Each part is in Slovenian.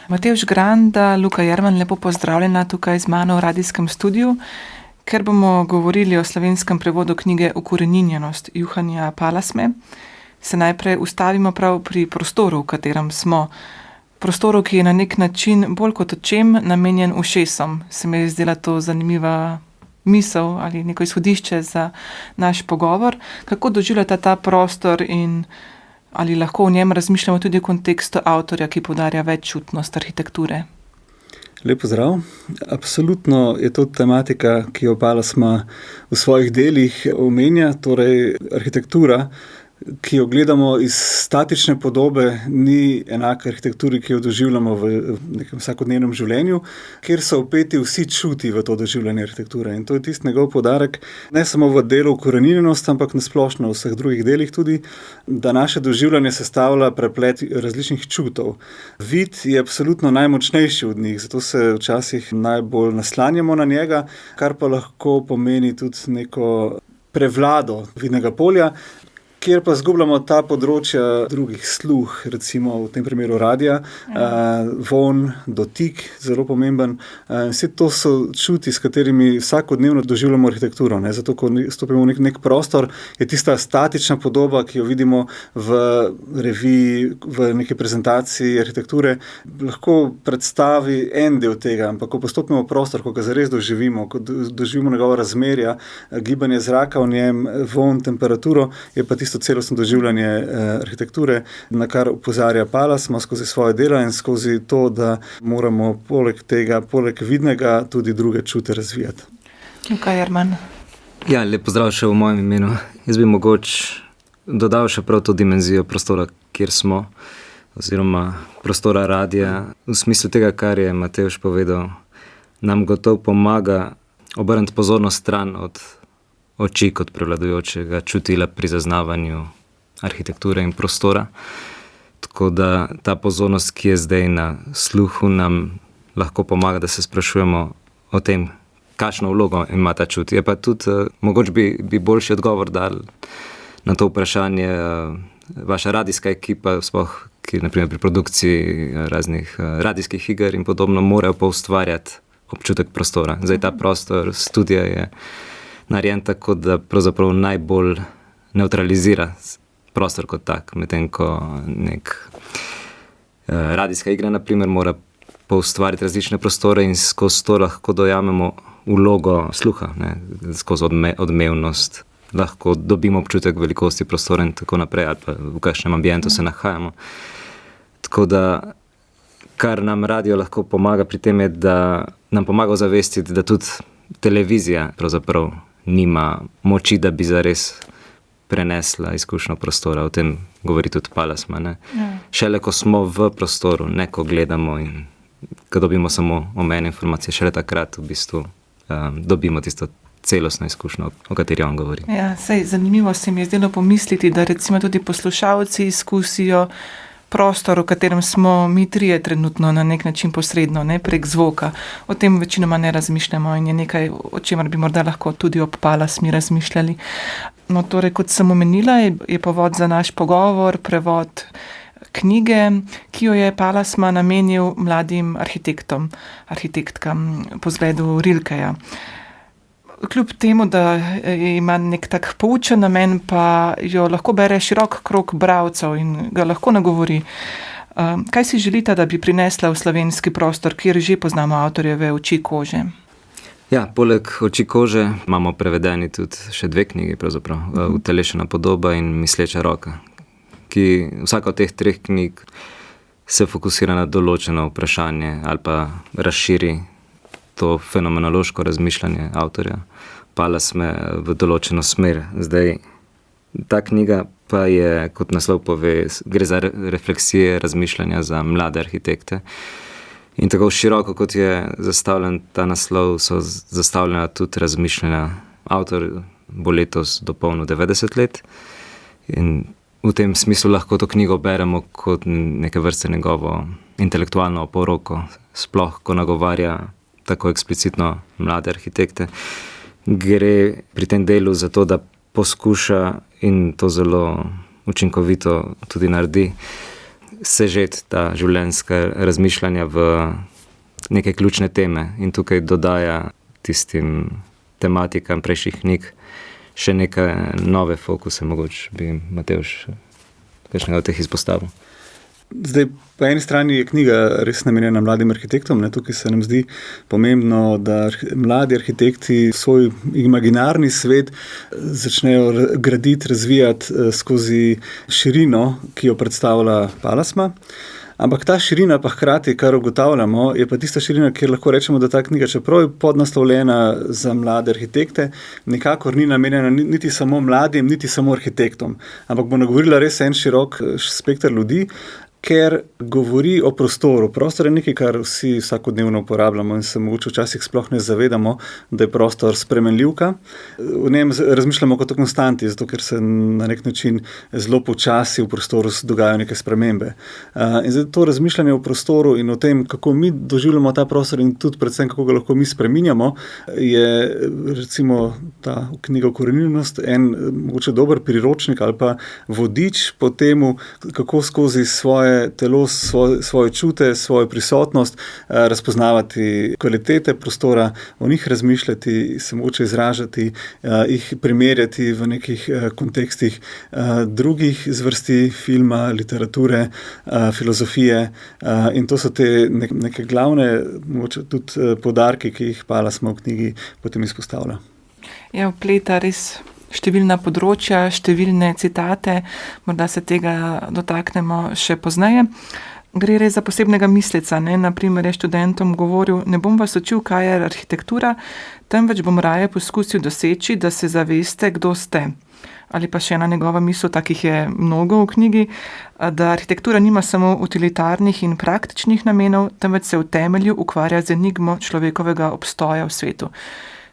Matevž Granda, Luka Jerman, lepo pozdravljena tukaj z mano v radijskem studiu, ker bomo govorili o slovenskem prevodu knjige Ukoreninjenost Juhanja Palasme. Se najprej ustavimo prav pri prostoru, v katerem smo. Prostoru, ki je na nek način bolj kot očem namenjen ušesom. Se mi je zdela to zanimiva misel ali neko izhodišče za naš pogovor. Kako doživljate ta prostor in ali lahko v njem razmišljamo tudi v kontekstu avtorja, ki poudarja veččutnost arhitekture? Lep pozdrav. Absolutno je to tematika, ki jo Palasma v svojih delih omenja, torej arhitektura, ki jo gledamo iz statične podobe, ni enaka arhitekturi, ki jo doživljamo v nekem vsakodnevnem življenju, kjer so vpeti vsi čuti v to doživljanje arhitekture. In to je tisti njegov poudarek, ne samo v delu Ukoreninjenost, ampak nasplošno v vseh drugih delih tudi, da naše doživljanje sestavlja preplet različnih čutov. Vid je absolutno najmočnejši od njih, zato se včasih najbolj naslanjamo na njega, kar pa lahko pomeni tudi neko prevlado vidnega polja, kjer pa zgubljamo ta področja drugih sluh, recimo v tem primeru radija, von, dotik, zelo pomemben. Vse to so čuti, s katerimi vsakodnevno doživljamo arhitekturo. Zato, ko stopimo v nek prostor, je tista statična podoba, ki jo vidimo v reviji, v neki prezentaciji arhitekture, lahko predstavi en del tega, ampak ko postopimo v prostor, ko ga zares doživimo, ko doživimo njegova razmerja, gibanje zraka v njem, von, temperaturo, je pa tisto celostno doživljanje arhitekture, na kar opozarja Palasma skozi svoje dela in skozi to, da moramo poleg tega, poleg vidnega, tudi druge čute razvijati. Luka Jerman. Ja, lep pozdrav še v mojem imenu. Jaz bi mogoče dodal še prav to dimenzijo prostora, kjer smo, oziroma prostora radija. V smislu tega, kar je Matevž povedal, nam gotovo pomaga obrniti pozornost stran od oči kot prevladujočega čutila pri zaznavanju arhitekture in prostora. Tako da ta pozornost, ki je zdaj na sluhu, nam lahko pomaga, da se sprašujemo o tem, kakšno vlogo ima ta čut. Je pa tudi, mogoče bi boljši odgovor dal na to vprašanje vaša radijska ekipa, sploh, ki naprimer pri produkciji raznih radijskih iger in podobno morajo pa ustvarjati občutek prostora. Zdaj ta prostor studija je narejen tako, da pravzaprav najbolj nevtralizira prostor kot tak, medtem ko nek radijska igra, naprimer, mora poustvariti različne prostore in skozi to lahko dojamemo vlogo sluha, skozi odmevnost, lahko dobimo občutek velikosti prostora in tako naprej, ali pa v kakšnem ambientu se nahajamo. Tako da, kar nam radio lahko pomaga pri tem je, da nam pomaga ozavestiti, da tudi televizija pravzaprav nima moči, da bi zares prenesla izkušnjo prostora. O tem govori tudi Palasma. Šele ko smo v prostoru, ne ko gledamo in ko dobimo samo omejene informacije, šele takrat v bistvu dobimo tisto celostno izkušnjo, o kateri on govori. Ja, zanimivo se mi je zdelo pomisliti, da recimo tudi poslušalci izkusijo prostor, v katerem smo mi trije trenutno na nek način posredno, prek zvoka. O tem večinoma ne razmišljamo in je nekaj, o čemer bi morda lahko tudi ob Palasmi razmišljali. No, torej, kot sem omenila, je povod za naš pogovor prevod knjige, ki jo je Palasma namenil mladim arhitektkam po zgledu Rilkeja. Kljub temu, da ima nek tak poučen namen, pa jo lahko bere širok krog bralcev in ga lahko nagovori. Kaj si želite, da bi prinesla v slovenski prostor, kjer že poznamo avtorjeve Oči kože? Ja, poleg Oči kože imamo prevedeni tudi še dve knjigi, pravzaprav, Utelešena podoba in Misleča roka, ki vsaka od teh treh knjig se fokusira na določeno vprašanje ali pa razširi to fenomenološko razmišljanje avtorja Palasme v določeno smer. Zdaj, ta knjiga pa je, kot naslov pove, gre za refleksije, razmišljanja za mlade arhitekte. In tako široko, kot je zastavljen ta naslov, so zastavljena tudi razmišljanja. Avtor bo letos dopolnil 90 let in v tem smislu lahko to knjigo beremo kot neke vrste njegovo intelektualno oporoko, sploh ko nagovarja tako eksplicitno mlade arhitekte. Gre pri tem delu za to, da poskuša in to zelo učinkovito tudi naredi, sežeti ta življenjska razmišljanja v neke ključne teme in tukaj dodaja tistim tematikam prejšnjih knjig še neke nove fokuse, mogoče bi Matevž kakšnega od teh izpostavil. Zdaj, po eni strani je knjiga res namenjena mladim arhitektom, tukaj se nam zdi pomembno, da mladi arhitekti svoj imaginarni svet začnejo graditi, razvijati skozi širino, ki jo predstavlja Palasma. Ampak ta širina pa hkrati, kar ugotavljamo, je pa tista širina, kjer lahko rečemo, da ta knjiga, čeprav je podnaslovljena za mlade arhitekte, nikakor ni namenjena niti samo mladim, niti samo arhitektom. Ampak bo nagovorila res en širok spekter ljudi, ker govori o prostoru. Prostor je nekaj, kar vsi vsakodnevno uporabljamo in se mogoče včasih sploh ne zavedamo, da je prostor spremenljivka. V njem razmišljamo kot o konstanti, zato ker se na nek način zelo počasi v prostoru dogajajo neke spremembe. In zdaj to razmišljanje o prostoru in o tem, kako mi doživljamo ta prostor in tudi predvsem, kako ga lahko mi spreminjamo, je recimo ta knjiga Ukoreninjenost en mogoče dober priročnik ali pa vodič po temu, kako skozi svoje telo, svoje čute, svojo prisotnost, razpoznavati kvalitete prostora, o njih razmišljati, se mogoče izražati, jih primerjati v nekih kontekstih drugih zvrsti filma, literature, filozofije, in to so te neke glavne mogoče tudi poudarki, ki jih Palasma v knjigi potem izpostavlja. Ja, vpleta res številna področja, številne citate, morda se tega dotaknemo še pozneje. Gre res za posebnega misleca, Naprimer je študentom govoril, ne bom vas učil, kaj je arhitektura, temveč bom raje poskusil doseči, da se zaveste, kdo ste. Ali pa še ena njegova misel, takih je mnogo v knjigi, da arhitektura nima samo utilitarnih in praktičnih namenov, temveč se v temelju ukvarja z enigmo človekovega obstoja v svetu.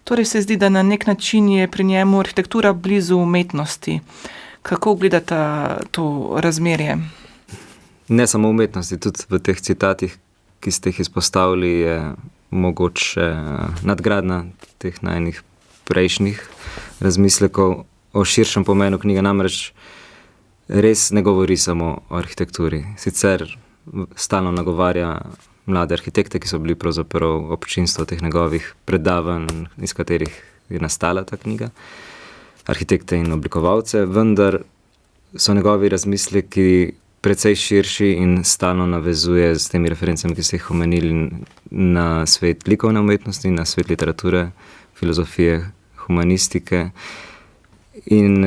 Torej se zdi, da na nek način je pri njemu arhitektura blizu umetnosti. Kako gledata to razmerje? Ne samo umetnosti, tudi v teh citatih, ki ste jih izpostavili, je mogoče nadgradnja teh najnih prejšnjih razmislekov o širšem pomenu knjige, namreč res ne govori samo o arhitekturi. Sicer stalno nagovarja mlade arhitekte, ki so bili pravzaprav občinstvo teh njegovih predavanj, iz katerih je nastala ta knjiga, arhitekte in oblikovalce, vendar so njegovi razmisleki precej širši in stalno navezuje s temi referencami, ki ste jih omenili, na svet likovne umetnosti, na svet literature, filozofije, humanistike in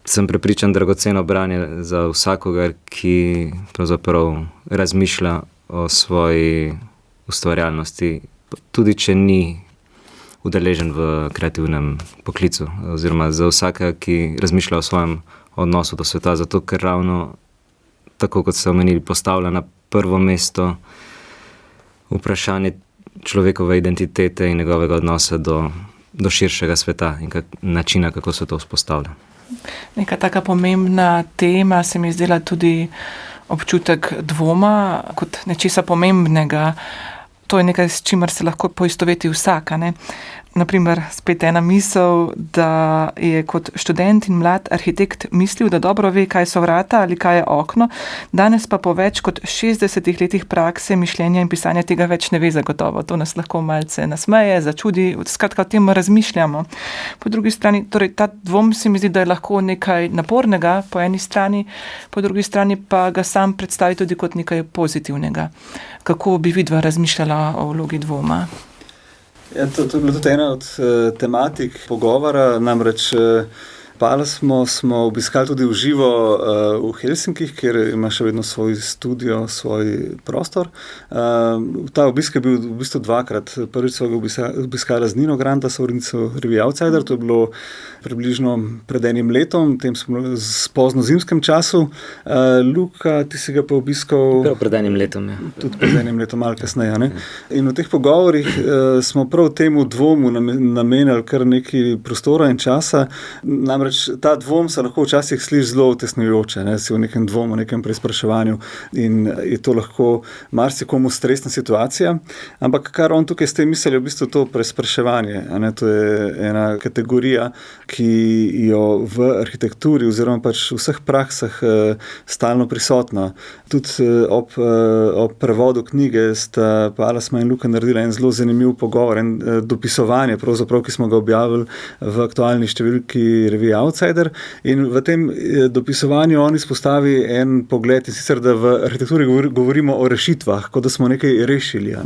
sem prepričan, dragoceno branje za vsakogar, ki pravzaprav razmišlja o svoji ustvarjalnosti, tudi če ni udeležen v kreativnem poklicu, oziroma za vsakega, ki razmišlja o svojem odnosu do sveta, zato ker ravno, tako kot ste omenili, postavlja na prvo mesto vprašanje človekove identitete in njegovega odnosa do širšega sveta in načina, kako se to vzpostavlja. Neka taka pomembna tema se mi je zdela tudi občutek dvoma kot nečesa pomembnega. To je nekaj, s čimer se lahko poistoveti vsak. Naprimer, spet ena misel, da je kot študent in mlad arhitekt mislil, da dobro ve, kaj so vrata ali kaj je okno, danes pa po več kot 60 letih prakse, mišljenja in pisanja tega več ne ve zagotovo. To nas lahko malce nasmeje, začudi, skratka o tem razmišljamo. Po drugi strani, torej ta dvom se mi zdi, da je lahko nekaj napornega po eni strani, po drugi strani pa ga sam predstavi tudi kot nekaj pozitivnega. Kako bi vidva razmišljala o vlogi dvoma? Ja, to je bila tudi ena od tematik pogovora, namreč Palasmo smo obiskali tudi v živo v Helsinkih, kjer ima še vedno svoj studio, svoj prostor. Ta obisk je bil v bistvu dvakrat. Prvič so ga obiskala z Nino Granta, sorodnico revije Outsider, to je bilo približno pred enim letom, tem smo bili pozno zimskem času. Luka, ti si ga pa obiskal... Pred enim letom, ja. Tudi pred enim letom, malo kasneje, ne? In v teh pogovorih smo prav temu dvomu namenili kar nekaj prostora in časa. Namreč Namreč ta dvom se lahko včasih sliši zelo utesnjujoče, si v nekem dvomu, v nekem preizpraševanju in je to lahko marsikomu stresna situacija. Ampak kar on tukaj s tem misli, je v bistvu to preizpraševanje. To je ena kategorija, ki jo v arhitekturi oziroma pač v vseh praksah stalno prisotna. Tudi ob prevodu knjige sta Palasma in Luka naredila en zelo zanimiv pogovor, en dopisovanje, pravzaprav, ki smo ga objavili v aktualni številki revije Outsider. In v tem dopisovanju on izpostavi en pogled, in sicer, da v arhitekturi govorimo o rešitvah, kot da smo nekaj rešili,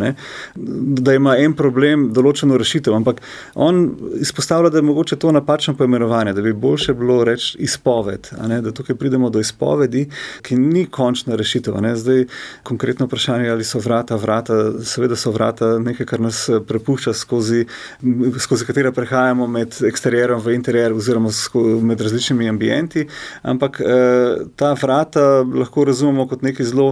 da ima en problem določeno rešitev, ampak on izpostavlja, da je mogoče to napačno poimenovanje, da bi boljše bilo reči izpoved, da tukaj pridemo do izpovedi, ki ni končna rešitev. Zdaj konkretno vprašanje, ali so vrata, seveda so vrata nekaj, kar nas prepušča skozi katera prehajamo med eksterierom v interier oziroma med različnimi ambienti, ampak ta vrata lahko razumemo kot nekaj zelo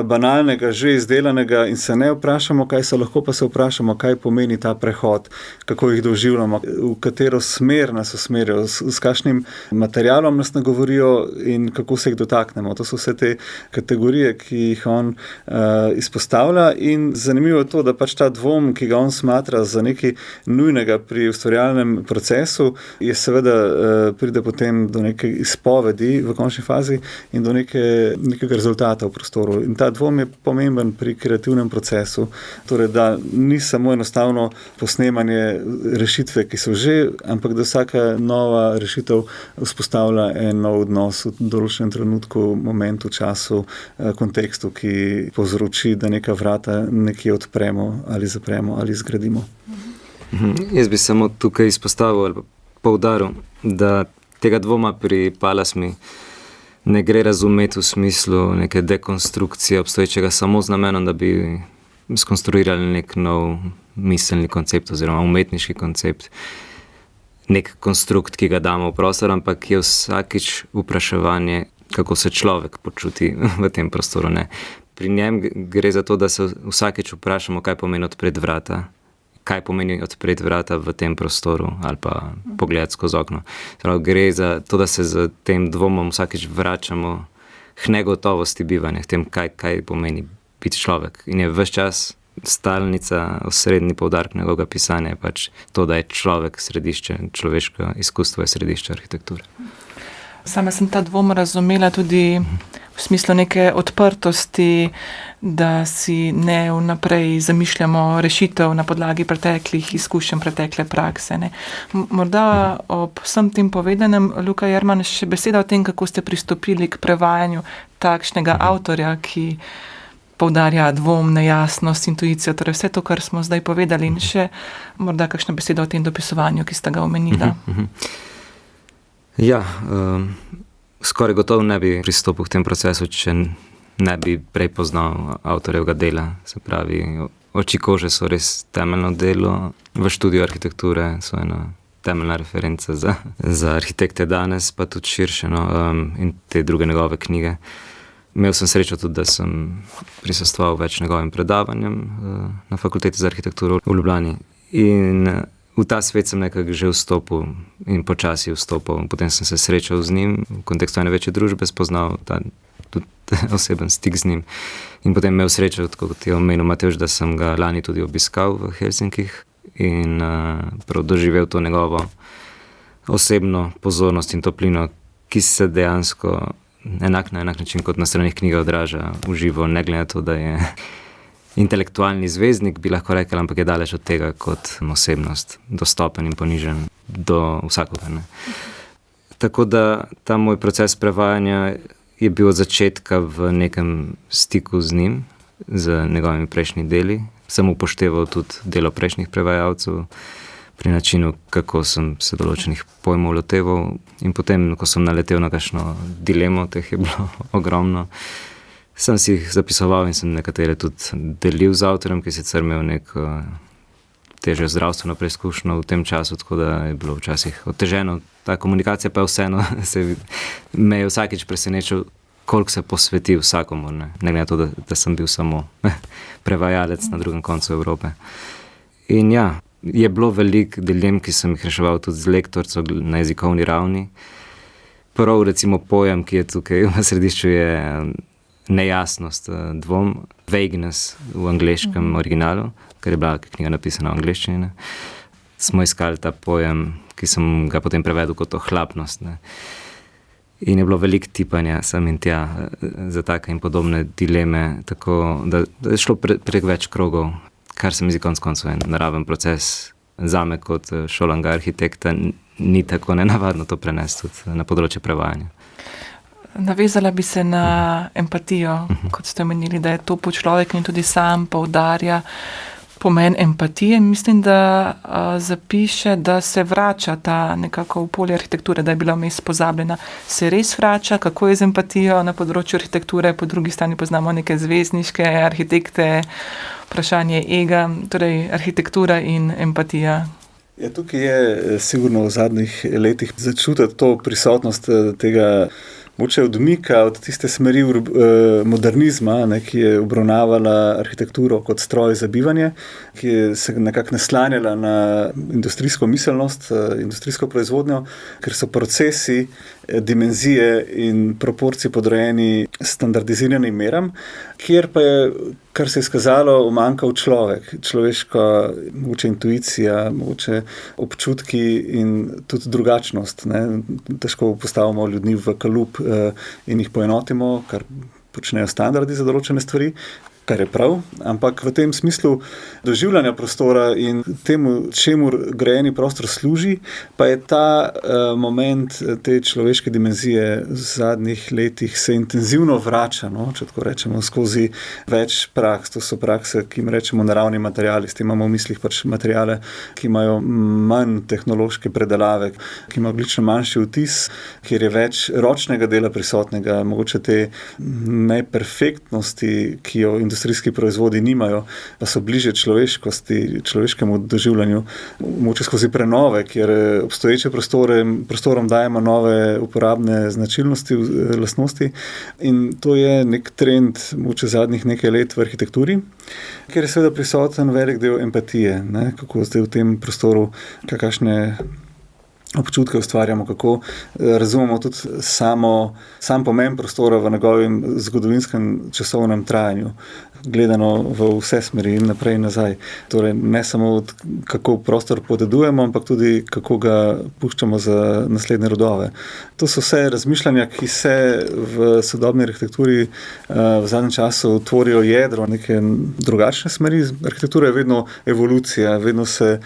banalnega, že izdelanega in se ne vprašamo, kaj so, lahko pa se vprašamo, kaj pomeni ta prehod, kako jih doživljamo, v katero smer nas usmerijo, s kakšnim materialom nas nagovorijo in kako se jih dotaknemo. To so vse te kategorije, ki jih on izpostavlja, in zanimivo je to, da pač ta dvom, ki ga on smatra za nekaj nujnega pri ustvarjalnem procesu, je seveda pride potem do neke izpovedi v končni fazi in do nekega rezultata v prostoru. In ta dvom je pomemben pri kreativnem procesu, torej da ni samo enostavno posnemanje rešitve, ki so že, ampak da vsaka nova rešitev vzpostavlja en nov odnos v določenem trenutku, momentu, času, kontekstu, ki povzroči, da neka vrata nekje odpremo ali zapremo ali zgradimo. Jaz bi samo tukaj izpostavil ali poudaril, da tega dvoma pri Palasmi ne gre razumeti v smislu neke dekonstrukcije obstoječega samo z namenom, da bi skonstruirali nek nov miselni koncept oziroma umetniški koncept, nek konstrukt, ki ga damo v prostor, ampak je vsakič vpraševanje, kako se človek počuti v tem prostoru. Pri njem gre za to, da se vsakič vprašamo, kaj pomeni odpreti vrata, kaj pomeni odpreti vrata v tem prostoru ali pa pogledati skozi okno. Gre za to, da se z tem dvomom vsakič vračamo k negotovosti bivanja, k tem, kaj pomeni biti človek. In je ves čas stalnica, osrednji poudarek njegovega pisanja je pač to, da je človek središče, človeško izkustvo je središče arhitekture. Sama sem ta dvom razumela tudi v smislu neke odprtosti, da si ne vnaprej zamišljamo rešitev na podlagi preteklih izkušenj, pretekle prakse. Morda ob vsem tem povedanem, Luka Jerman, še beseda o tem, kako ste pristopili k prevajanju takšnega avtorja, ki poudarja dvom, nejasnost, intuicijo, torej vse to, kar smo zdaj povedali, in še morda kakšna beseda o tem dopisovanju, ki ste ga omenila. Ja, skoraj gotovo ne bi pristopil k tem procesu, če ne bi prej poznal avtorjevega dela. Se pravi, Oči kože so res temeljno delo, v študiju arhitekture so ena temeljna referenca za arhitekte danes, pa tudi širše, in te druge njegove knjige. Imel sem srečo tudi, da sem prisostvoval več njegovim predavanjem na Fakulteti za arhitekturo v Ljubljani. In v ta svet sem nekako že vstopil in počasi vstopil. Potem sem se srečal z njim v kontekstu ene večje družbe, spoznal tudi oseben stik z njim. In potem imel srečo, kot je omenil Matevž, da sem ga lani tudi obiskal v Helsinkih in prav doživel to njegovo osebno pozornost in toplino, ki se dejansko na enak način kot na stranih knjige odraža v živo, ne glede na to, da je intelektualni zvezdnik, bi lahko rekel, ampak je daleč od tega kot osebnost, dostopen in ponižen do vsakogar. Tako da ta moj proces prevajanja je bil od začetka v nekem stiku z njim, z njegovimi prejšnjimi deli. Sem upošteval tudi delo prejšnjih prevajalcev pri načinu, kako sem se določenih pojmov loteval, in potem, ko sem naletel na kakšno dilemo, teh je bilo ogromno, sem si jih zapisoval in sem nekatere tudi delil z avtorjem, ki sicer imel neko težjo zdravstveno preizkušnjo v tem času, tako da je bilo včasih oteženo. Ta komunikacija pa vseeno me je vsakič presenečal, koliko se posveti vsakomur, ne glede na to, da sem bil samo prevajalec na drugem koncu Evrope. In ja, Je bilo veliko dilem, ki sem jih reševal tudi z lektorico na jezikovni ravni. Prav recimo pojem, ki je tukaj v središču, je nejasnost, dvom, vagueness v angleškem originalu, ker je bila knjiga napisana v angleščini. Ne. Smo iskali ta pojem, ki sem ga potem prevedel kot ohlapnost. Ne. In je bilo veliko tipanja sem in tja za take in podobne dileme, tako da je šlo prek več krogov, kar se mi zdi konec koncev en naraven proces. Zame kot šolanga arhitekta ni tako nenavadno to prenesti tudi na področje prevajanja. Navezala bi se na empatijo, kot ste omenili, da je to po človek in tudi sam poudarja pomen empatije. Mislim, da zapiše, da se vrača ta nekako v polje arhitekture, da je bila vmes pozabljena. Se res vrača, kako je z empatijo na področju arhitekture, po drugi strani poznamo neke zvezdniške arhitekte, vprašanje ega, torej arhitektura in empatija. Ja, tukaj je sigurno v zadnjih letih začutiti to prisotnost tega moče odmika od tiste smeri modernizma, ne, ki je obravnavala arhitekturo kot stroj za bivanje, ki je se nekako naslanjala na industrijsko miselnost, industrijsko proizvodnjo, ker so procesi, dimenzije in proporcije podrejeni standardiziranim meram, kjer pa je, kar se je izkazalo, umanjkal človek, človeška mogoče intuicija, mogoče občutki in tudi drugačnost. Ne. Težko postavimo ljudi v kalup in jih poenotimo, kar počnejo standardi za določene stvari, kar je prav, ampak v tem smislu doživljanja prostora in temu, čemu grajeni prostor služi, pa je ta moment te človeške dimenzije v zadnjih letih se intenzivno vrača, no, če tako rečemo, skozi več praks. To so prakse, ki jim rečemo naravni materiali, s tem imamo v mislih pač materiale, ki imajo manj tehnološke predelave, ki imajo oglično manjši vtis, kjer je več ročnega dela prisotnega, mogoče te neperfektnosti, ki jo industrijski proizvodi nimajo, pa so bliže človeškosti, človeškemu doživljanju, mogoče skozi prenove, kjer obstoječe prostorom dajemo nove uporabne značilnosti, lastnosti. In to je nek trend mogoče zadnjih nekaj let v arhitekturi, kjer je seveda prisoten velik del empatije, ne? Kako zdaj v tem prostoru, kakšne občutke ustvarjamo, kako razumemo tudi sam pomen prostora v njegovem zgodovinskem časovnem trajanju, gledano v vse smeri in naprej in nazaj. Torej, ne samo kako prostor podedujemo, ampak tudi kako ga puščamo za naslednje rodove. To so vse razmišljanja, ki se v sodobni arhitekturi v zadnjem času tvorijo jedro neke drugačne smeri. Arhitektura je vedno evolucija, vedno se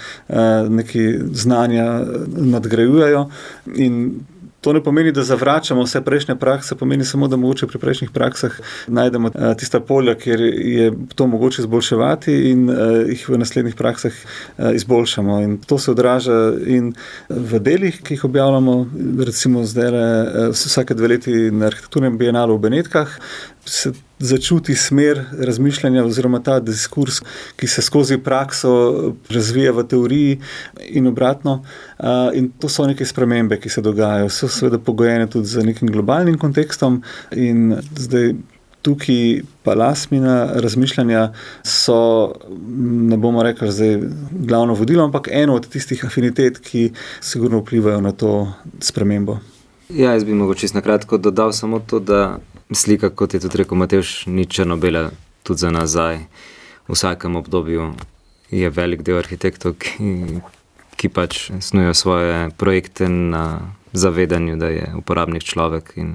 neki znanja nadgrajujejo in to ne pomeni, da zavračamo vse prejšnje prakse, pomeni samo, da mogoče pri prejšnjih praksah najdemo tista polja, kjer je to mogoče izboljševati in jih v naslednjih praksah izboljšamo. In to se odraža in v delih, ki jih objavljamo, recimo zdaj vsake 2 leti na arhitekturnem bienalu v Benetkah, se začuti smer razmišljanja oziroma ta diskurs, ki se skozi prakso razvija v teoriji in obratno. In to so neke spremembe, ki se dogajajo. So seveda pogojene tudi z nekim globalnim kontekstom in zdaj tukaj pa lastmina razmišljanja so, ne bomo rekli zdaj glavno vodilo, ampak eno od tistih afinitet, ki sigurno vplivajo na to spremembo. Ja, jaz bi mogoče čisto na kratko dodal samo to, da slika, kot je tudi rekel Matevž, ni črno-bela tudi za nazaj. V vsakem obdobju je velik del arhitektov, ki pač snujejo svoje projekte na zavedanju, da je uporabnik človek. In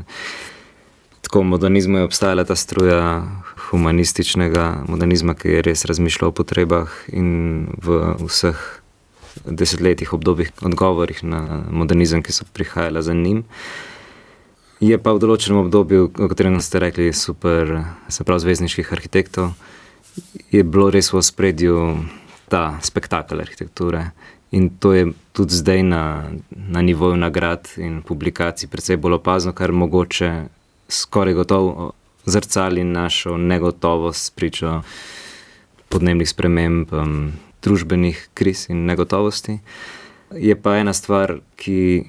tako v modernizmu je obstajala ta struja humanističnega modernizma, ki je res razmišljal o potrebah in v vseh desetletjih, obdobjih, odgovorih na modernizem, ki so prihajala za njim. Je pa v določenem obdobju, o katerem ste rekli, super, se pravi zvezdniških arhitektov, je bilo res v ospredju ta spektakel arhitekture. In to je tudi zdaj na nivoju nagrad in publikacij precej bolj opazno, kar mogoče skoraj gotovo zrcali našo negotovost spričo podnebnih sprememb, družbenih kriz in negotovosti. Je pa ena stvar, ki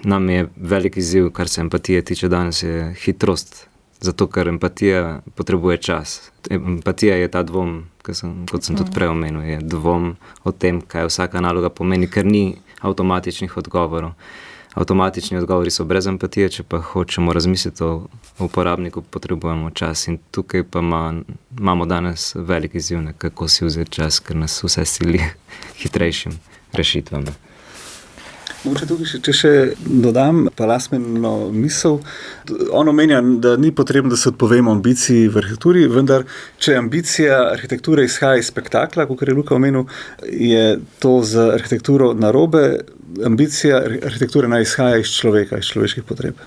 nam je velik izziv, kar se empatije tiče danes, je hitrost Zato, ker empatija potrebuje čas. Empatija je ta dvom, kot sem tudi prej omenil, je dvom o tem, kaj vsaka naloga pomeni, ker ni avtomatičnih odgovorov. Avtomatični odgovori so brez empatije, če pa hočemo razmisliti o uporabniku, potrebujemo čas. In tukaj pa imamo danes velik izziv, kako si vzeti čas, ker nas vse sili hitrejšim rešitvam. Mogoče tukaj, če še dodam Palasmino misel. On omenja, da ni potrebno, da se odpovemo ambiciji v arhitekturi, vendar, če ambicija arhitekture izhaja iz spektakla, kot je Luka omenil, je to za arhitekturo narobe. Ambicija arhitekture naj izhaja iz človeka, iz človeških potreb.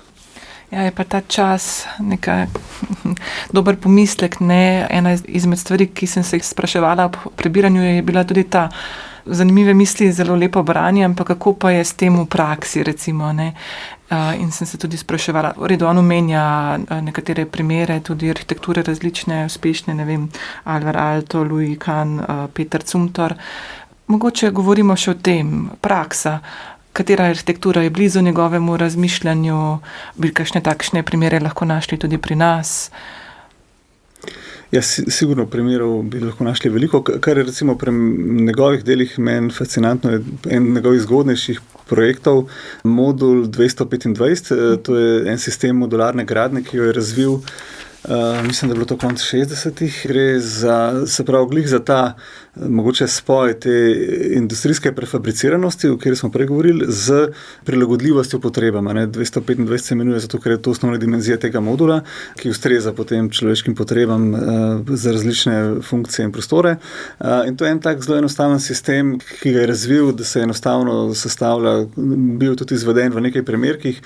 Ja, je pa ta čas nekaj dober pomislek, ne? Ena izmed stvari, ki sem se jih spraševala po prebiranju, je bila tudi ta zanimive misli, zelo lepo branje, ampak kako pa je s tem v praksi, recimo, ne? In sem se tudi spraševala, v redu, on omenja nekatere primere, tudi arhitekture različne, uspešne, ne vem, Alvar Aalto, Louis Kahn, Peter Zumthor. Mogoče govorimo še o tem, praksa, katera arhitektura je blizu njegovemu razmišljanju, bi kakšne takšne primere lahko našli tudi pri nas. Ja, sigurno primerov bi lahko našli veliko, kar je recimo pri njegovih delih meni fascinantno, je en njegovih zgodnejših projektov, modul 225, to je en sistem modularne gradnje, ki jo je razvil, mislim, da je bilo to konec 60-ih, gre za, se pravi, glih za ta mogoče spoj te industrijske prefabriciranosti, o kateri smo prej govorili, z prilagodljivostjo potrebam. 225 se imenuje zato, ker je to osnovna dimenzija tega modula, ki ustreza potem človeškim potrebam za različne funkcije in prostore. In to je en tak zelo enostaven sistem, ki ga je razvil, da se enostavno sestavlja, bil tudi izveden v nekaj primerkih,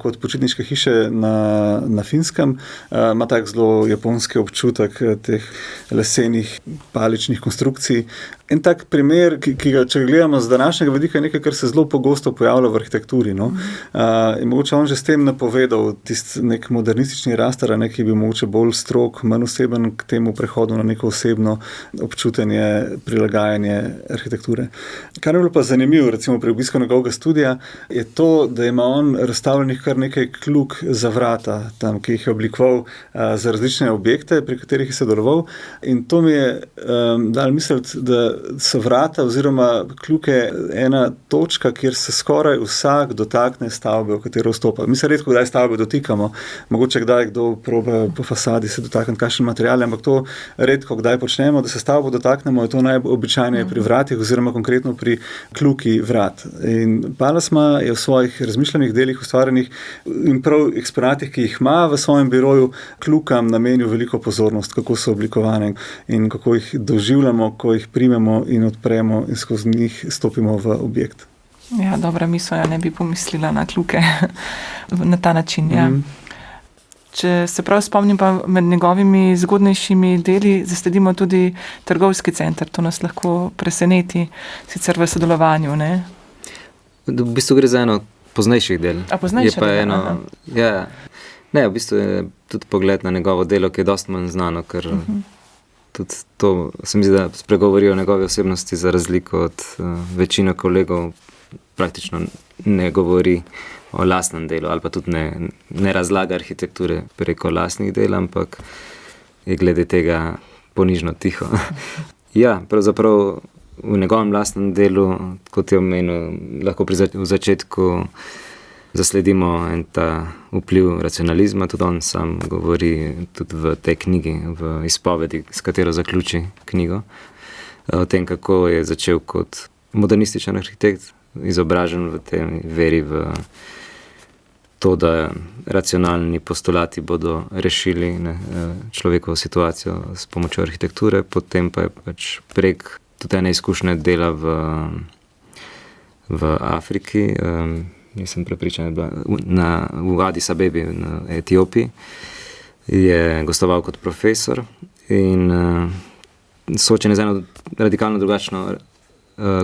kot počitniške hiše na Finskem. Ima tak zelo japonski občutek teh lesenih paličnih konstrukcij. En tak primer, ki ga, če ga gledamo z današnjega vidika, je nekaj, kar se zelo pogosto pojavlja v arhitekturi. No? In mogoče on že s tem napovedal tisti nek modernistični raster, ki bi mogoče bolj strog, manj oseben k temu prehodu na neko osebno občutenje, prilagajanje arhitekture. Kar je bilo pa zanimivo, recimo pri obisku njegovega studija, je to, da ima on razstavljenih kar nekaj kljuk za vrata, tam, ki jih je oblikoval za različne objekte, pri katerih je sodeloval. In to mi je dal misliti, da so vrata oziroma kljuke ena točka, kjer se skoraj vsak dotakne stavbe, v katero vstopa. Mi se redko kdaj stavbe dotikamo, mogoče kdaj kdo proba po fasadi se dotakniti kakšen material, ampak to redko kdaj počnemo, da se stavbo dotaknemo, je to najobičajneje pri vratih oziroma konkretno pri kljuki vrat. In Palasma je v svojih razmišljenih delih ustvarjenih in prav eksponatih, ki jih ima v svojem biroju, kljukam namenil veliko pozornost, kako so oblikovane in kako jih doživljamo, ko jih primemo in odpremo in skozi njih stopimo v objekt. Ja, dobra misel, ja ne bi pomislila na kljuke na ta način, ja. Če se prav spomnim, pa med njegovimi zgodnejšimi deli zasledimo tudi trgovski center, to nas lahko preseneti, sicer v sodelovanju, ne? V bistvu gre za eno poznejših del. A poznejše del? Ja, ne, v bistvu je tudi pogled na njegovo delo, ki je dosti manj znano, ker tudi to se mi zdi, da spregovori o njegovi osebnosti za razliko od večine kolegov, praktično ne govori o lastnem delu ali pa tudi ne razlaga arhitekture preko lastnih del, ampak je glede tega ponižno tiho. Ja, pravzaprav v njegovem lastnem delu, kot je omenil, lahko v začetku zasledimo en ta vpliv racionalizma, tudi on sam govori tudi v tej knjigi, v izpovedi, s katero zaključi knjigo, o tem, kako je začel kot modernističen arhitekt, izobražen v tej veri v to, da racionalni postulati bodo rešili človekovo situacijo s pomočjo arhitekture, potem pa je pač prek tudi ene izkušnje dela v Afriki, nisem prepričan, v Addis Abebi na Etiopiji, je gostoval kot profesor in soočen z eno radikalno drugačno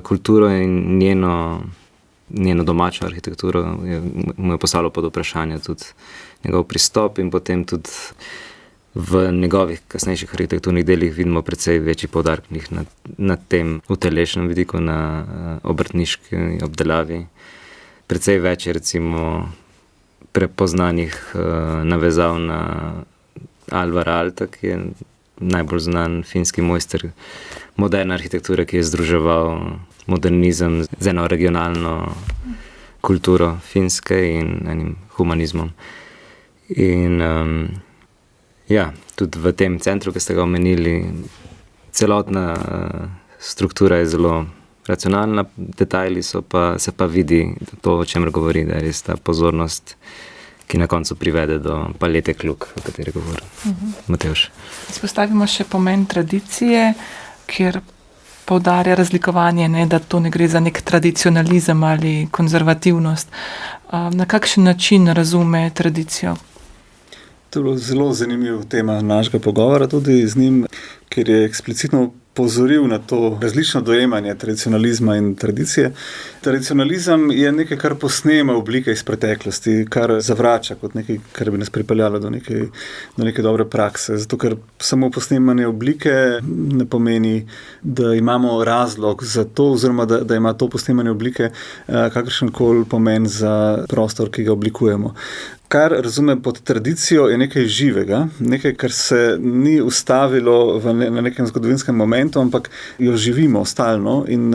kulturo in njeno domačo arhitekturo mu je postavilo pod vprašanje tudi njegov pristop in potem tudi v njegovih kasnejših arhitekturnih delih vidimo precej večji poudarek na tem utelešenem vidiku, na obrtniški obdelavi. Precej več je recimo prepoznanih navezav na Alvara Aalta, ki je najbolj znan finski mojster moderne arhitekture, ki je združeval modernizem z eno regionalno kulturo Finske in enim humanizmom. In tudi v tem centru, ki ste ga omenili, celotna struktura je zelo racionalna, detajli se pa vidi to, o čemer govori, da je res ta pozornost, ki na koncu privede do palete kljuk, o kateri govori Matevž. Izpostavimo še pomen tradicije, kjer poudarja razlikovanje, da to ne gre za nek tradicionalizem ali konzervativnost. Na kakšen način razume tradicijo? To je bilo zelo zanimivo tema našega pogovora tudi z njim, ker je eksplicitno pozoril na to različno dojemanje tradicionalizma in tradicije. Tradicionalizem je nekaj, kar posnema oblike iz preteklosti, kar zavrača kot nekaj, kar bi nas pripeljalo do neke dobre prakse. Zato, ker samo posnemanje oblike ne pomeni, da imamo razlog za to, oziroma da ima to posnemanje oblike kakršenkoli pomen za prostor, ki ga oblikujemo. Kar razumem pod tradicijo, je nekaj živega, nekaj, kar se ni ustavilo na nekem zgodovinskem momentu, ampak jo živimo stalno in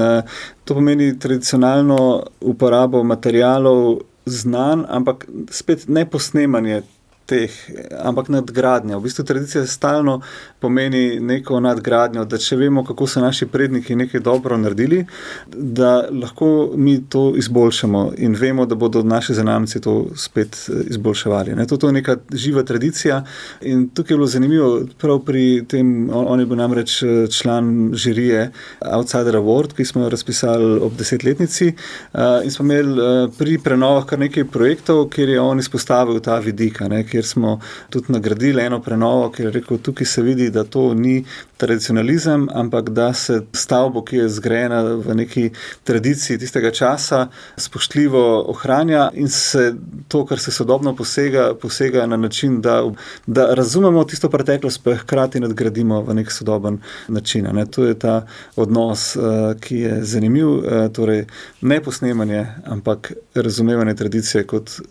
to pomeni tradicionalno uporabo materialov znanj, ampak spet ne posnemanje teh, ampak nadgradnja. V bistvu tradicija stalno pomeni neko nadgradnjo, da če vemo, kako so naši predniki nekaj dobro naredili, da lahko mi to izboljšamo in vemo, da bodo naši zanamci to spet izboljševali. To je neka živa tradicija in tukaj je bilo zanimivo, prav pri tem, on je bil namreč član žirije Outsider Award, ki smo jo razpisali ob 10-letnici in smo imeli pri prenovah kar nekaj projektov, kjer je on izpostavil ta vidik, kjer smo tudi nagradili eno prenovo, kjer je rekel, tukaj se vidi, da to ni tradicionalizem, ampak da se stavbo, ki je zgrajena v neki tradiciji tistega časa, spoštljivo ohranja in se to, kar se sodobno posega na način, da razumemo tisto preteklost, pa hkrati nadgradimo v nek sodoben način. To je ta odnos, ki je zanimiv, torej ne posnemanje, ampak razumevanje tradicije kot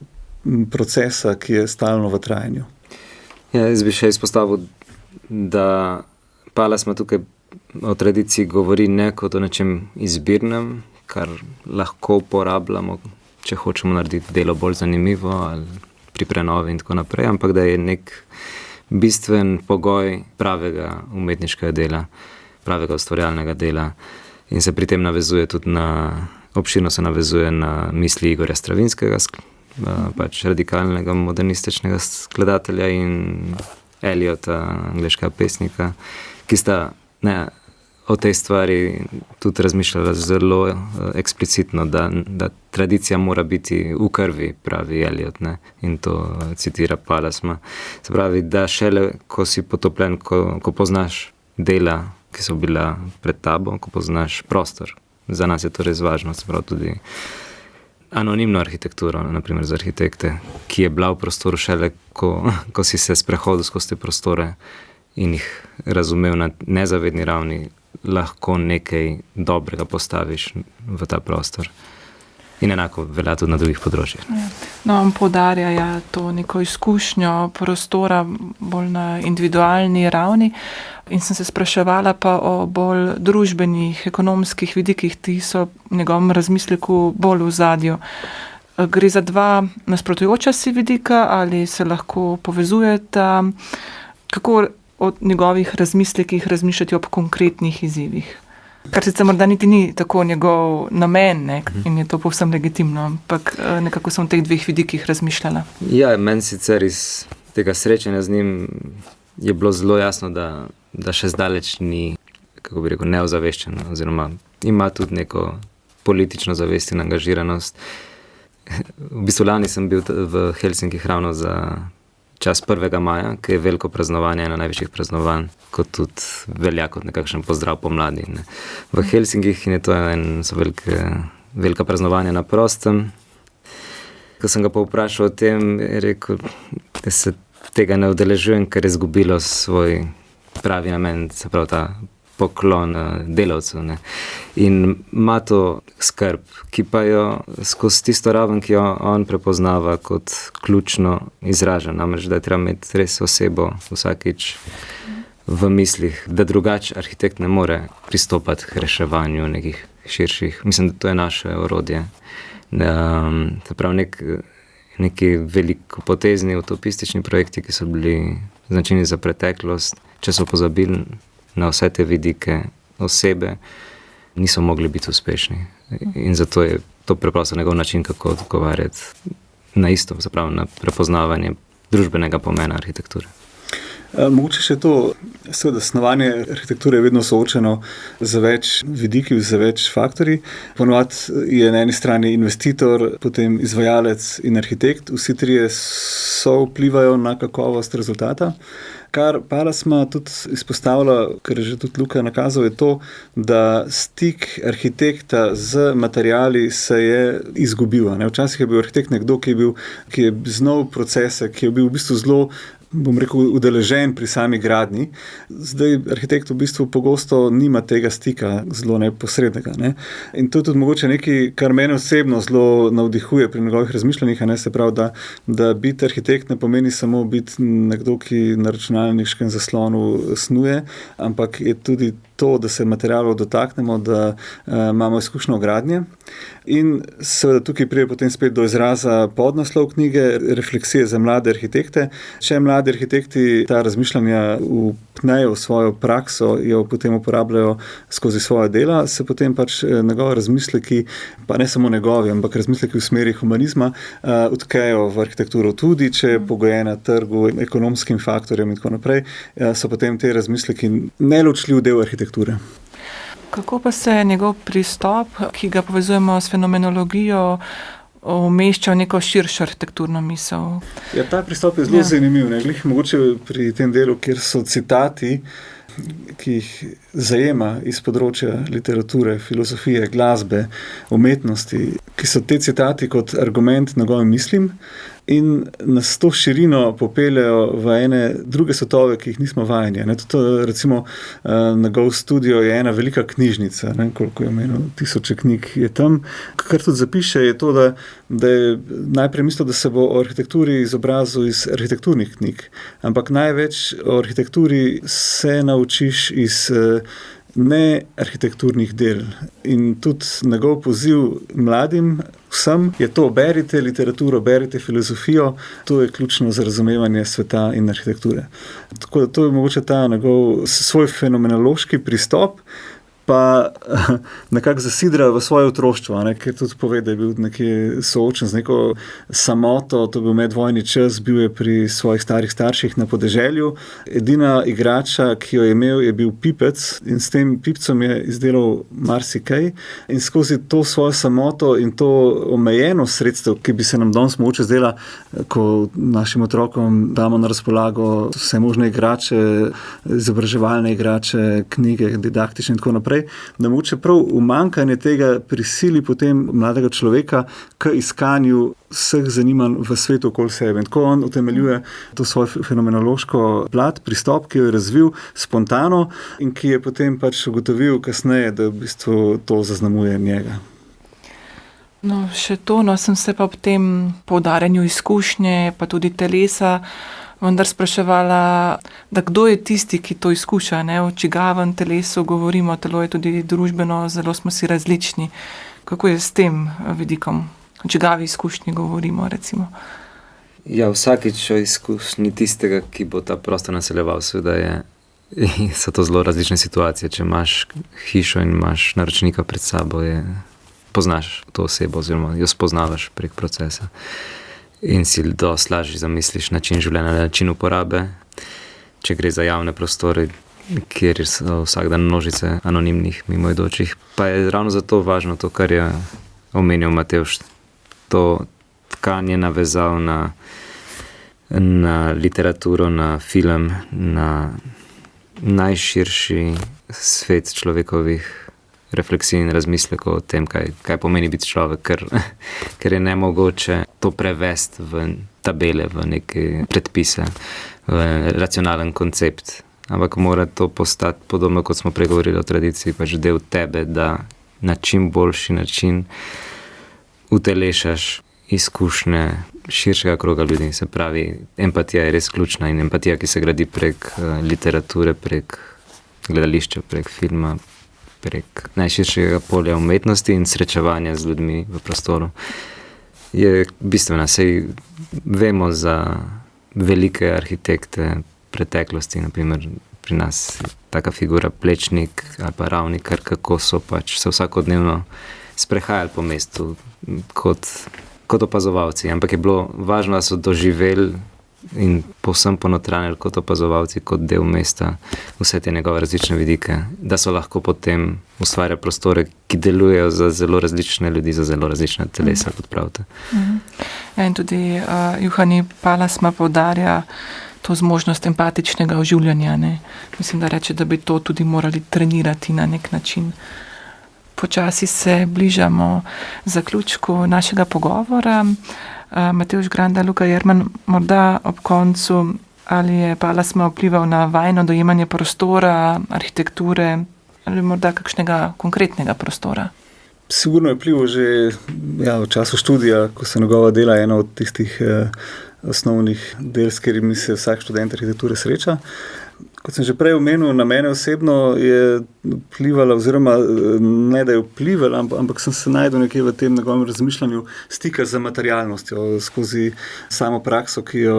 procesa, ki je stalno v trajanju. Jaz bi še izpostavil, da Palas ima tukaj o tradiciji govori ne kot o nečem izbirnem, kar lahko uporabljamo, če hočemo narediti delo bolj zanimivo ali pri prenovi in tako naprej, ampak da je nek bistven pogoj pravega umetniškega dela, pravega ustvarjalnega dela in se pri tem navezuje tudi obširno se navezuje na misli Igorja Stravinskega, pač radikalnega modernističnega skladatelja in Eliota, angleškega pesnika, ki sta o tej stvari tudi razmišljala zelo eksplicitno, da tradicija mora biti v krvi, pravi Eliot, in to citira Palasma. Se pravi, da šele, ko si potopljen, ko poznaš dela, ki so bila pred tabo, ko poznaš prostor. Za nas je to res važno, se pravi tudi anonimno arhitekturo, naprimer za arhitekte, ki je bila v prostoru šele, ko si se sprehodil skozi te prostore in jih razumel na nezavedni ravni, lahko nekaj dobrega postaviš v ta prostor. In enako velja tudi na drugih področjih. No, on poudarja to neko izkušnjo prostora bolj na individualni ravni in sem se spraševala pa o bolj družbenih, ekonomskih vidikih, ti so v njegovem razmisleku bolj v ozadju. Gre za dva nasprotujoča si vidika ali se lahko povezujeta? Kako o njegovih razmislekih razmišljati ob konkretnih izzivih? Kar sicer morda niti ni tako njegov namen, in je to povsem legitimno, ampak nekako sem v teh dveh vidikih razmišljala. Ja, meni sicer iz tega srečanja z njim je bilo zelo jasno, da še zdaleč ni, kako bi rekel, neozaveščen, oziroma ima tudi neko politično zavest in angažiranost. V bistvu lani sem bil v Helsinkih ravno za čas 1. maja, ki je veliko praznovanje, eno največjih praznovanj, kot tudi velja kot nekakšen pozdrav pomladi. V Helsinkih in so velika praznovanja na prostem. Ko sem ga pa vprašal o tem, je rekel, da se tega ne udeležujem, ker je izgubilo svoj pravi namen, se pravi ta poklon delavcev. Ne. In ima to skrb, ki pa jo skozi tisto raven, ki jo on prepoznava kot ključno izražen. Namreč, da je treba imeti res osebo vsakič v mislih, da drugače arhitekt ne more pristopati k reševanju nekih širših. Mislim, da to je naše orodje. Se pravi, neki velikopotezni utopistični projekti, ki so bili značilni za preteklost, če so pozabili na vse te vidike osebe, niso mogli biti uspešni. In zato je to preprosto njegov način, kako odgovarjati na isto, se pravi, na prepoznavanje družbenega pomena arhitekture. Mogoče še to, seveda snovanje arhitekture je vedno soočeno z več vidiki, z več faktorji. Ponovadi je na eni strani investitor, potem izvajalec in arhitekt. Vsi trije vplivajo na kakovost rezultata. Kar Palasma tudi izpostavlja, kar je že tudi Luka nakazal, je to, da stik arhitekta z materiali se je izgubil. Včasih je bil arhitekt nekdo, ki je znal procese, ki je bil v bistvu zelo, bom rekel, udeležen pri sami gradnji. Zdaj arhitekt v bistvu pogosto nima tega stika zelo neposrednega. Ne? In to je tudi mogoče nekaj, kar mene osebno zelo navdihuje pri njegovih razmišljanjih, se pravi, da biti arhitekt ne pomeni samo biti nekdo, ki na računalniškem zaslonu snuje, ampak je tudi to, da se materialov dotaknemo, da imamo izkušnjo gradnje. In seveda tukaj pride potem spet do izraza podnaslov knjige, refleksije za mlade arhitekte. Če mladi arhitekti ta razmišljanja vpnejo v svojo prakso, jo potem uporabljajo skozi svoje dela, se potem pač njegovi razmisleki, pa ne samo njegovi, ampak razmisleki v smeri humanizma, odkejo v arhitekturo tudi, če je pogojena trgu, ekonomskim faktorjem in tako naprej, so potem te razmisleki neločljiv del arhitekture. Kako pa se njegov pristop, ki ga povezujemo s fenomenologijo, umešča v neko širšo arhitekturno misel? Ja, ta pristop je zelo zanimiv. Glih mogoče pri tem delu, kjer so citati, ki jih zajema iz področja literature, filozofije, glasbe, umetnosti, ki so te citati kot argument njegovim mislim in nas to širino popeljejo v ene druge svetove, ki jih nismo vajeni. Tudi, recimo, njegov studio je ena velika knjižnica, koliko je omenil, 1000 knjig je tam. Kar tudi zapiše, je to, da je najprej mislil, da se bo o arhitekturi izobrazil iz arhitekturnih knjig, ampak največ o arhitekturi se naučiš iz nearhitekturnih del. In tudi njegov poziv mladim, vsem, je to: berite literaturo, berite filozofijo, to je ključno za razumevanje sveta in arhitekture. Tako da to je mogoče ta njegov svoj fenomenološki pristop, pa nekako zasidra v svoje otroštvo, ker tudi pove, da je bil nekje soočen z neko samoto, to je bil medvojni čas, bil je pri svojih starih starših na podeželju. Edina igrača, ki jo je imel, je bil pipec in s tem pipcem je izdelal marsikaj in skozi to svojo samoto in to omejeno sredstev, ki bi se nam danes mogoče zdela, ko našim otrokom damo na razpolago vse možne igrače, izobraževalne igrače, knjige, didaktične in tako naprej, da mogoče prav umanjkanje tega prisili potem mladega človeka k iskanju vseh zanimanj v svetu okoli sebe. In tako on utemeljuje to svojo fenomenološko plat, pristop, ki jo je razvil spontano in ki je potem pač ugotovil kasneje, da v bistvu to zaznamuje njega. No, še to, sem se pa ob tem poudarjanju izkušnje, pa tudi telesa, vendar spraševala, da kdo je tisti, ki to izkuša, o čigavem telesu govorimo, telo je tudi družbeno, zelo smo si različni. Kako je s tem vidikom? O čigavi izkušnji govorimo, recimo? Ja, vsakič o izkušnji tistega, ki bo ta prostor naseljeval, seveda so to zelo različne situacije. Če imaš hišo in imaš naročnika pred sabo, poznaš to osebo oziroma jo spoznavaš prek procesa. In si dosti lažje zamisliš način življenja, način uporabe. Če gre za javne prostore, kjer so vsak dan množice anonimnih mimoidočih, pa je ravno zato važno to, kar je omenil Matevž, to tkanje navezal na literaturo, na film, na najširši svet človekovih refleksij in razmislekov o tem, kaj pomeni biti človek, ker je nemogoče to prevesti v tabele, v neke predpise, v racionalen koncept. ampak mora to postati podobno, kot smo pregovorili o tradiciji, pač del tebe, da na čim boljši način utelešaš izkušnje širšega kroga ljudi. Se pravi, empatija je res ključna in empatija, ki se gradi prek literature, prek gledališča, prek filma, prek najširšega polja umetnosti in srečevanja z ljudmi v prostoru, je bistvena. Sej vemo za velike arhitekte preteklosti, naprimer pri nas taka figura Plečnik ali pa Ravnikar, kako so pač se vsakodnevno sprehajali po mestu kot opazovalci, ampak je bilo važno, da so doživeli in povsem ponotranjali kot opazovalci, kot del mesta, vse te njegove različne vidike, da so lahko potem ustvarjali prostore, ki delujejo za zelo različne ljudi, za zelo različne telesa, kot pravite. In tudi Juhani Palasma poudarja to zmožnost empatičnega oživljanja. Ne? Mislim, da reče, da bi to tudi morali trenirati na nek način. Počasi se bližamo zaključku našega pogovora. Matevž Granda, Luka Jerman, morda ob koncu, ali je Palasma vplival na vajno dojemanje prostora, arhitekture ali morda kakšnega konkretnega prostora? Sigurno je vplival že v času študija, ko se njegova dela ena od tistih osnovnih del, s katerimi se vsak študent arhitekture sreča. Kot sem že prej omenil, na mene osebno je vplivala, oziroma ne da je vplivala, ampak sem se najdel nekje v tem njegovem razmišljanju stika z materialnostjo, skozi samo prakso, ki jo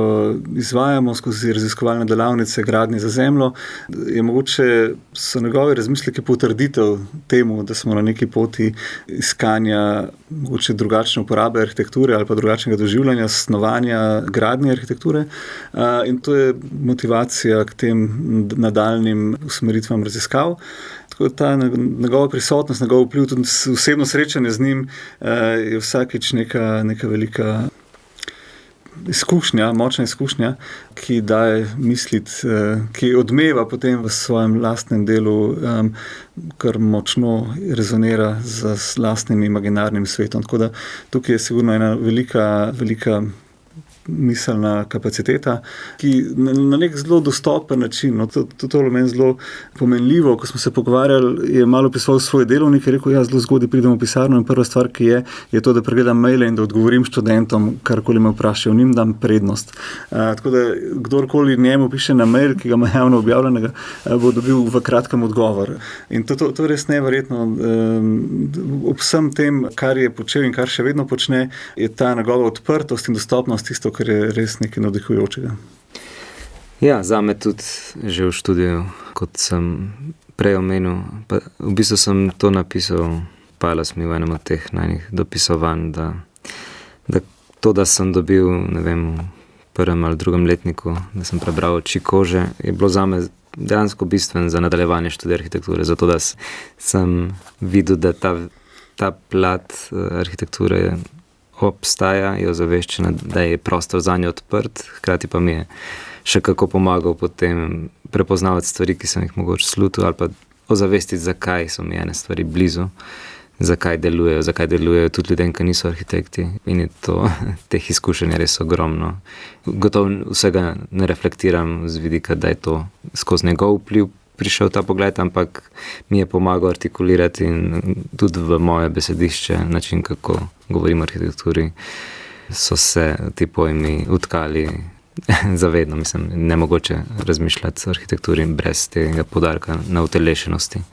izvajamo, skozi raziskovalne delavnice, gradnje za zemljo. Je mogoče so njegove razmišljake potrditev temu, da smo na neki poti iskanja mogoče drugačne uporabe arhitekture ali pa drugačnega doživljanja, snovanja, gradnje arhitekture. In to je motivacija k tem nadaljnim usmeritvam raziskav. Tako da ta njegova prisotnost, njegov vpliv, tudi osebno srečanje z njim je vsakič neka velika izkušnja, močna izkušnja, ki daje misliti, ki odmeva potem v svojem lastnem delu, kar močno rezonira z lastnim imaginarnim svetom. Tako da tukaj je sigurno ena velika miselna kapaciteta, ki na nek zelo dostopen način, to je meni zelo pomenljivo, ko smo se pogovarjali, je malo pisal svoj delovnik, je rekel, zelo zgodaj pridem v pisarno in prva stvar, ki je to, da pregledam maile in da odgovorim študentom, karkoli me vprašajo, njim dam prednost. Tako da kdorkoli njemu piše na mail, ki ga ima javno objavljenega, bo dobil v kratkem odgovor. In to je res neverjetno. Ob vsem tem, kar je počel in kar še vedno počne, je ta njegova odprtost in dostopnost tisto, kar je res nekaj navdihujočega. Ja, zame tudi že v študiju, kot sem prej omenil. V bistvu sem to napisal Palasmi v enem od teh najnih dopisovanj, da to, da sem dobil, ne vem, v prvem ali drugem letniku, da sem prebral Oči kože, je bilo zame dejansko bistveno za nadaljevanje študija arhitekture, zato da sem videl, da ta plat arhitekture obstaja, je ozaveščena, da je prostor zanjo odprt, hkrati pa mi je še kako pomagal potem prepoznavati stvari, ki sem jih mogoče slutil, ali pa ozavestiti, zakaj so mi ene stvari blizu, zakaj delujejo tudi ljudem, ki niso arhitekti, in je to, teh izkušenj je res ogromno. Gotovo vsega ne reflektiram z vidika, da je to skozi njegov vpliv prišel ta pogled, ampak mi je pomagal artikulirati in tudi v moje besedišče, način, kako govorim o arhitekturi, so se ti pojmi utkali zavedno. Mislim, nemogoče razmišljati o arhitekturi brez tega poudarka na utelešenosti.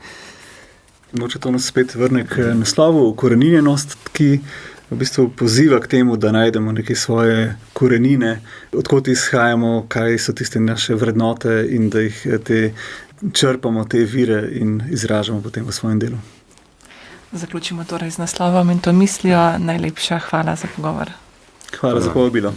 Moče to nas spet vrne k naslovu ukoreninjenost, ki v bistvu poziva k temu, da najdemo neke svoje korenine, odkot izhajamo, kaj so tiste naše vrednote in da jih črpamo te vire in izražamo potem v svojem delu. Zaključimo torej z naslovom in to mislijo. Najlepša hvala za pogovor. Hvala za povabilo.